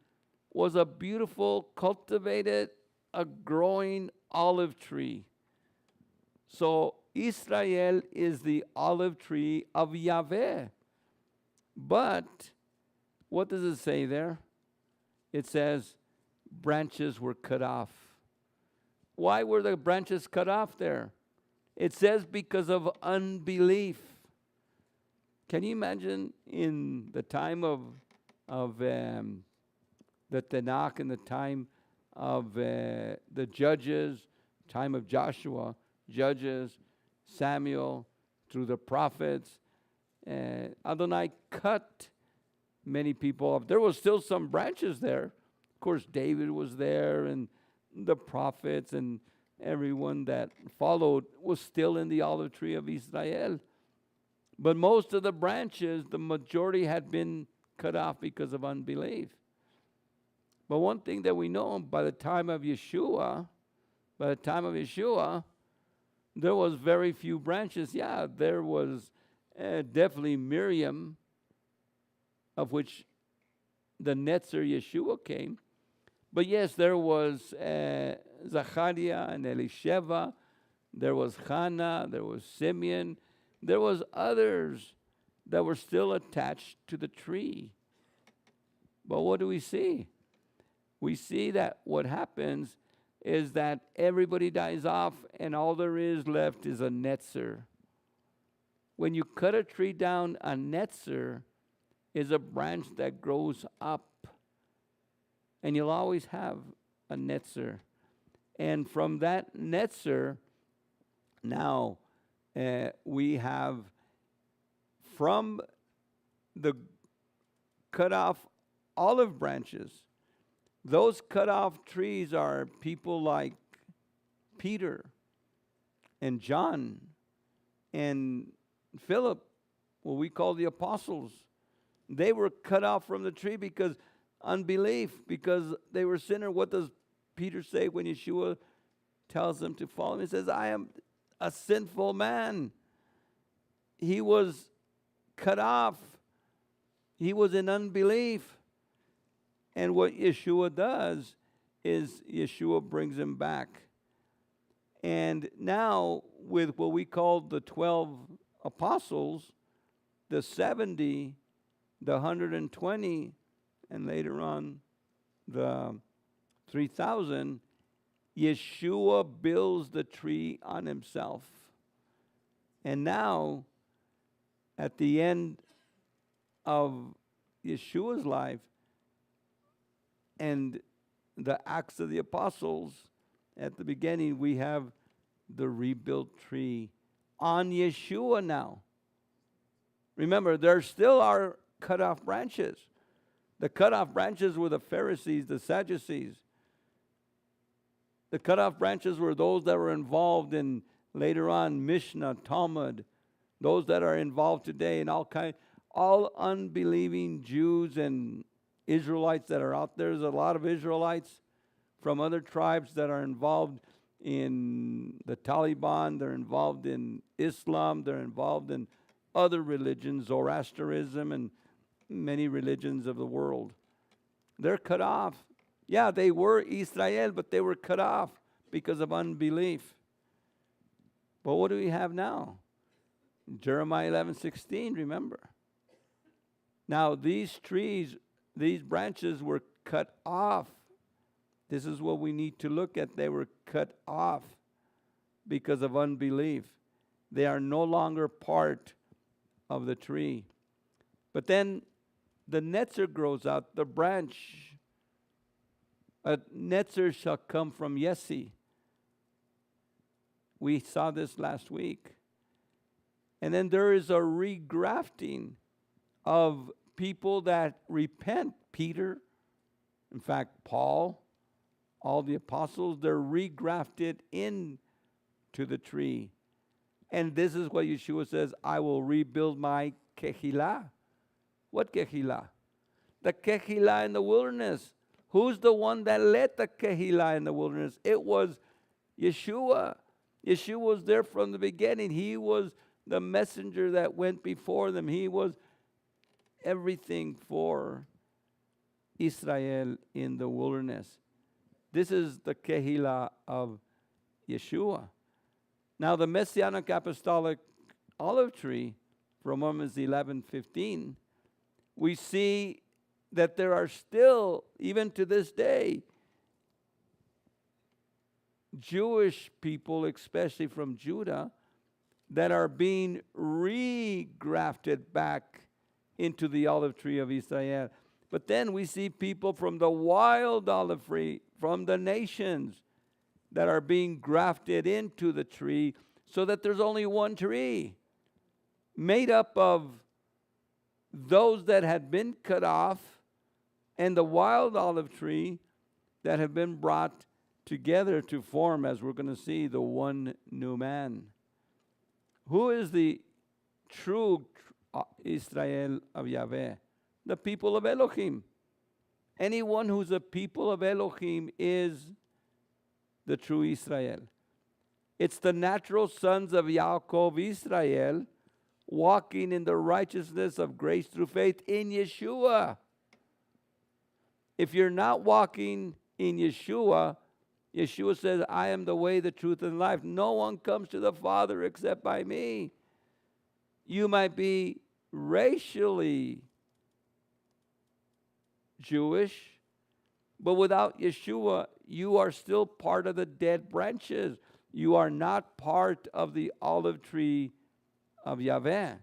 was a beautiful, cultivated, a growing olive tree. So Israel is the olive tree of Yahweh. But what does it say there? It says branches were cut off. Why were the branches cut off there? It says because of unbelief. Can you imagine in the time of the Tanakh, in the time of the Judges, time of Joshua, Judges, Samuel, through the prophets, Adonai cut many people off. There was still some branches there. Of course, David was there, and the prophets and everyone that followed was still in the olive tree of Israel. But most of the branches, the majority had been cut off because of unbelief. But one thing that we know, by the time of Yeshua, there was very few branches. Yeah, there was definitely Miriam, of which the Netzer Yeshua came. But yes, there was Zachariah and Elisheva. There was Hannah. There was Simeon. There was others that were still attached to the tree. But what do we see? We see that what happens is that everybody dies off, and all there is left is a netzer. When you cut a tree down, a netzer is a branch that grows up. And you'll always have a netzer. And from that netzer, now we have from the cut off olive branches. Those cut off trees are people like Peter and John and Philip, what we call the apostles. They were cut off from the tree because unbelief, because they were sinners. What does Peter say when Yeshua tells them to follow him? He says, I am a sinful man. He was cut off. He was in unbelief. And what Yeshua does is Yeshua brings him back. And now with what we call the 12 apostles, the 70, the 120, and later on the 3,000, Yeshua builds the tree on himself. And now, at the end of Yeshua's life and the Acts of the Apostles, at the beginning, we have the rebuilt tree on Yeshua now. Remember, there still are cut off branches. The cut off branches were the Pharisees, the Sadducees. The cut off branches were those that were involved in later on Mishnah, Talmud, those that are involved today in all unbelieving Jews and Israelites that are out there. There's a lot of Israelites from other tribes that are involved in the Taliban, they're involved in Islam, they're involved in other religions, Zoroastrianism and many religions of the world. They're cut off. Yeah, they were Israel, but they were cut off because of unbelief. But what do we have now? Jeremiah 11:16, remember. Now these trees, these branches were cut off. This is what we need to look at. They were cut off because of unbelief. They are no longer part of the tree. But then the netzer grows out, the branch. A netzer shall come from Yesi. We saw this last week. And then there is a regrafting of people that repent. Peter, in fact, Paul, all the apostles, they're regrafted into the tree. And this is what Yeshua says, I will rebuild my Kehillah. What Kehillah? The Kehillah in the wilderness. Who's the one that led the Kehillah in the wilderness? It was Yeshua. Yeshua was there from the beginning. He was the messenger that went before them. He was everything for Israel in the wilderness. This is the Kehillah of Yeshua. Now the Messianic Apostolic olive tree from Romans 11:15, we see that there are still, even to this day, Jewish people, especially from Judah, that are being regrafted back into the olive tree of Israel. But then we see people from the wild olive tree, from the nations, that are being grafted into the tree so that there's only one tree made up of those that had been cut off and the wild olive tree that have been brought together to form, as we're going to see, the one new man. Who is the true Israel of Yahweh? The people of Elohim. Anyone who's a people of Elohim is the true Israel. It's the natural sons of Yaakov, Israel, walking in the righteousness of grace through faith in Yeshua. If you're not walking in Yeshua, Yeshua says, I am the way, the truth, and life. No one comes to the Father except by me. You might be racially Jewish, but without Yeshua, you are still part of the dead branches. You are not part of the olive tree of Yahweh.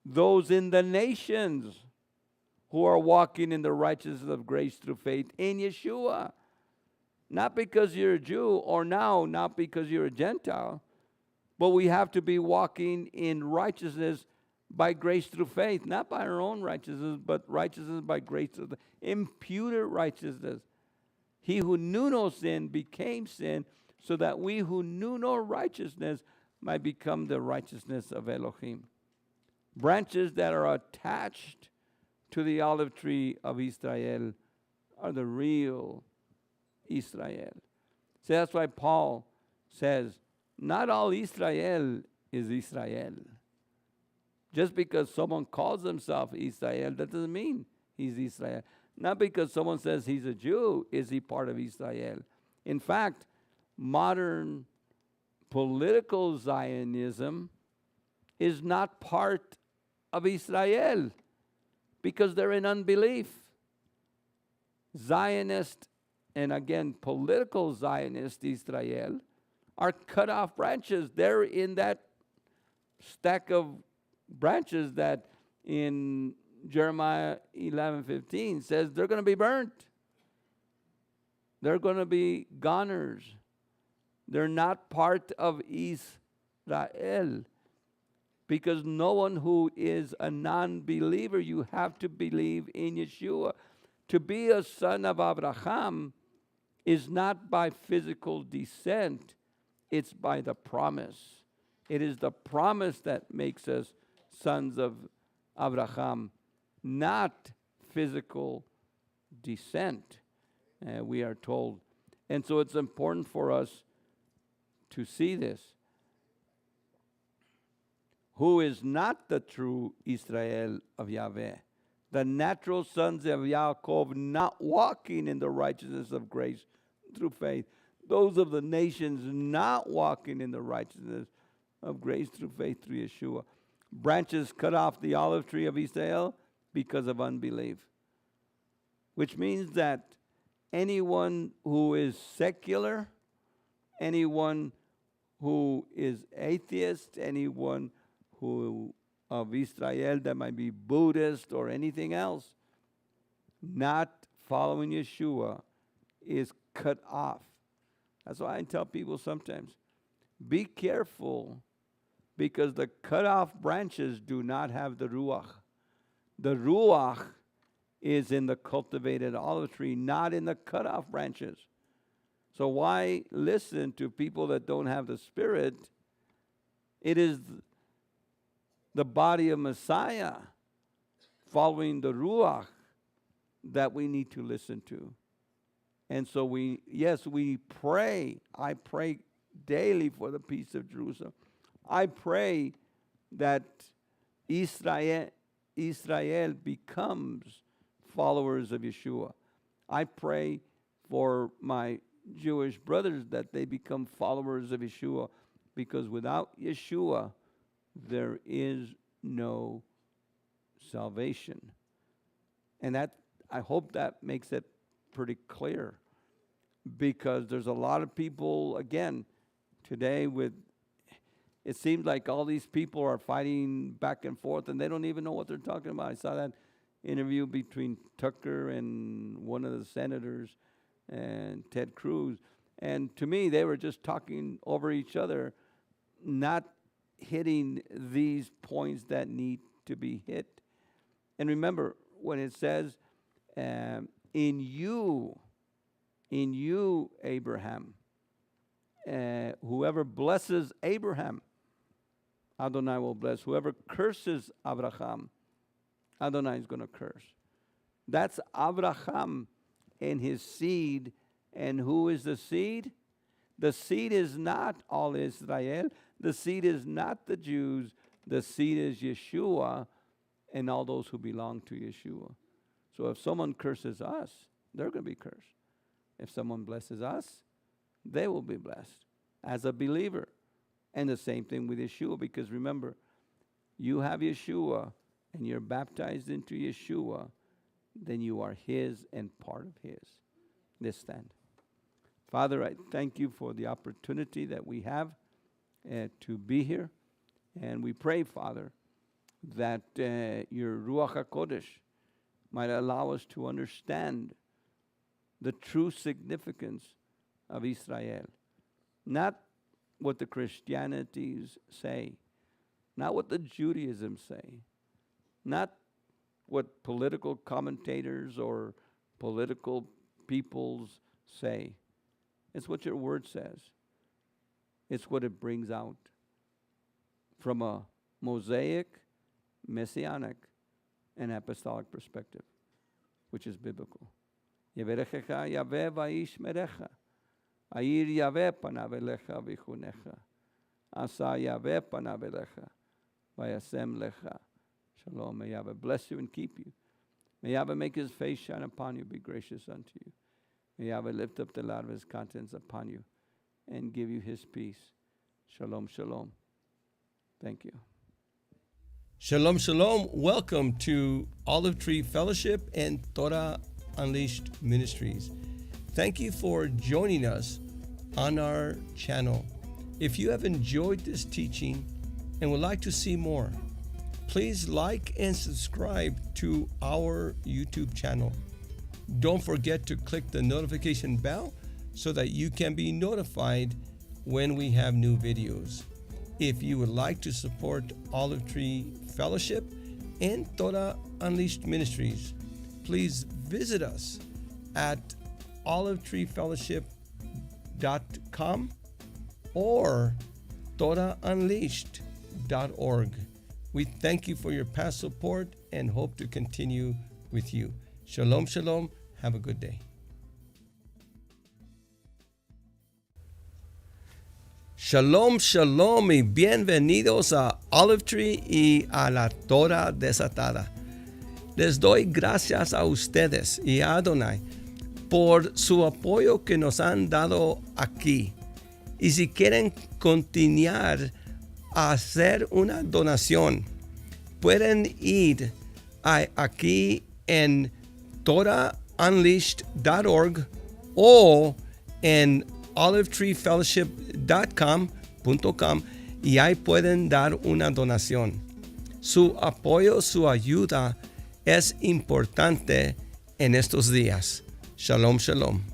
Those in the nations who are walking in the righteousness of grace through faith in Yeshua. Not because you're a Jew, or now not because you're a Gentile, but we have to be walking in righteousness by grace through faith, not by our own righteousness, but righteousness by grace through the imputed righteousness. He who knew no sin became sin, so that we who knew no righteousness might become the righteousness of Elohim. Branches that are attached to the olive tree of Israel are the real Israel. So that's why Paul says, not all Israel is Israel. Just because someone calls himself Israel, that doesn't mean he's Israel. Not because someone says he's a Jew, is he part of Israel. In fact, modern political Zionism is not part of Israel because they're in unbelief. Zionist, and again, political Zionist Israel are cut off branches. They're in that stack of branches that in Jeremiah 11:15 says they're going to be burnt. They're going to be goners. They're not part of Israel. Because no one who is a non-believer, you have to believe in Yeshua. To be a son of Abraham is not by physical descent, it's by the promise. It is the promise that makes us sons of Abraham, not physical descent, we are told. And so it's important for us to see this. Who is not the true Israel of Yahweh? The natural sons of Yaakov, not walking in the righteousness of grace through faith. Those of the nations not walking in the righteousness of grace through faith through Yeshua. Branches cut off the olive tree of Israel because of unbelief. Which means that anyone who is secular, anyone who is atheist, anyone who of Israel that might be Buddhist or anything else, not following Yeshua is cut off. That's why I tell people sometimes, be careful, because the cut off branches do not have the Ruach. The Ruach is in the cultivated olive tree, not in the cut off branches. So why listen to people that don't have the Spirit? It is the body of Messiah following the Ruach that we need to listen to. And so we pray. I pray daily for the peace of Jerusalem. I pray that Israel becomes followers of Yeshua. I pray for my Jewish brothers that they become followers of Yeshua, because without Yeshua, there is no salvation. And that, I hope that makes it pretty clear, because there's a lot of people, again, today it seems like all these people are fighting back and forth and they don't even know what they're talking about. I saw that interview between Tucker and one of the senators and Ted Cruz. And to me, they were just talking over each other, not hitting these points that need to be hit. And remember, when it says, in you, Abraham, whoever blesses Abraham, Adonai will bless. Whoever curses Abraham, Adonai is going to curse. That's Abraham and his seed. And who is the seed? The seed is not all Israel. The seed is not the Jews. The seed is Yeshua and all those who belong to Yeshua. So if someone curses us, they're going to be cursed. If someone blesses us, they will be blessed as a believer. And the same thing with Yeshua, because remember, you have Yeshua and you're baptized into Yeshua, then you are his and part of his. Let's stand. Father, I thank you for the opportunity that we have to be here. And we pray, Father, that your Ruach HaKodesh might allow us to understand the true significance of Israel. Not what the Christianities say, not what the Judaism say, not what political commentators or political peoples say. It's what your word says. It's what it brings out from a Mosaic, Messianic, and apostolic perspective, which is biblical. Yeverechecha Yahweh vayishmerecha. Ayir Yahweh panav elecha v'chunecha. Asa Yahweh panav elecha vayasem lecha. Shalom. May Yahweh bless you and keep you. May Yahweh make his face shine upon you, be gracious unto you. May Yahweh lift up the light of his countenance upon you and give you his peace. Shalom, shalom. Thank you. Shalom, shalom. Welcome to Olive Tree Fellowship and Torah Unleashed Ministries. Thank you for joining us on our channel. If you have enjoyed this teaching and would like to see more, please like and subscribe to our YouTube channel. Don't forget to click the notification bell so that you can be notified when we have new videos. If you would like to support Olive Tree Fellowship and Torah Unleashed Ministries, please visit us at olivetreefellowship.com or TorahUnleashed.org. We thank you for your past support and hope to continue with you. Shalom, shalom. Have a good day. Shalom, shalom y bienvenidos a Olive Tree y a la Torah Desatada. Les doy gracias a ustedes y a Adonai por su apoyo que nos han dado aquí. Y si quieren continuar a hacer una donación, pueden ir aquí en TorahUnleashed.org o en olivetreefellowship.com y ahí pueden dar una donación. Su apoyo, su ayuda es importante en estos días. Shalom, shalom.